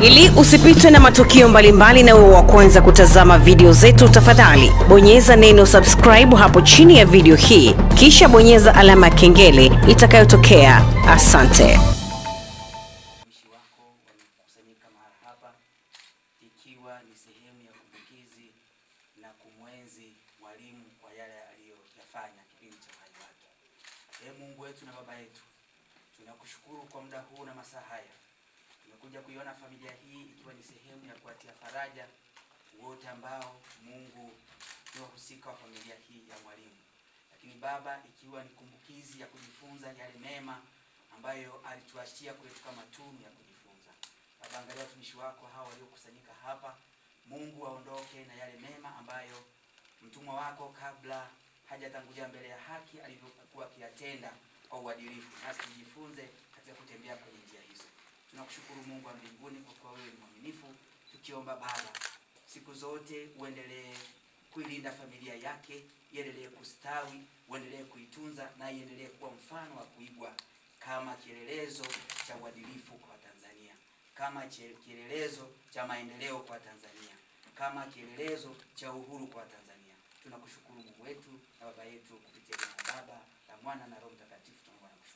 Ili usipitwe na matukio mbalimbali na uwe wa kwanza kutazama video zetu, tafadhali bonyeza neno subscribe hapo chini ya video hii, kisha bonyeza alama kengele itakayotokea. Asante. Wako wamekusanyika mahali hapa ikiwa ni sehemu ya kumbukizi na kumwenzi mwalimu kwa yale aliyoyafanya kipindi cha uhai wake. Mungu wetu na Baba yetu, tunakushukuru kwa muda huu na masaa haya. Tumekuja kuiona familia hii ikiwa ni sehemu ya kuatia faraja wote ambao Mungu ni wahusika wa familia hii ya mwalimu. Lakini Baba, ikiwa ni kumbukizi ya kujifunza yale mema ambayo alituachia kwetu kama tunu ya kujifunza. Baba, angalia watumishi wako hawa waliokusanyika hapa. Mungu aondoke na yale mema ambayo mtumwa wako kabla hajatangulia mbele ya haki alivyokuwa akiyatenda kwa uadilifu. Nasi tujifunze katika kutembea kwenye njia hizo. Tunakushukuru Mungu wa mbinguni kwa kuwa wewe ni mwaminifu. Tukiomba Baba, siku zote uendelee kuilinda familia yake, iendelee kustawi, uendelee kuitunza na iendelee kuwa mfano wa kuigwa kama kielelezo cha uadilifu kwa Tanzania, kama kielelezo cha maendeleo kwa Tanzania, kama kielelezo cha uhuru kwa Tanzania. Tunakushukuru Mungu wetu na Baba yetu kupitia jina la Baba, la Mwana na Roho Mtakatifu. Tunakushukuru.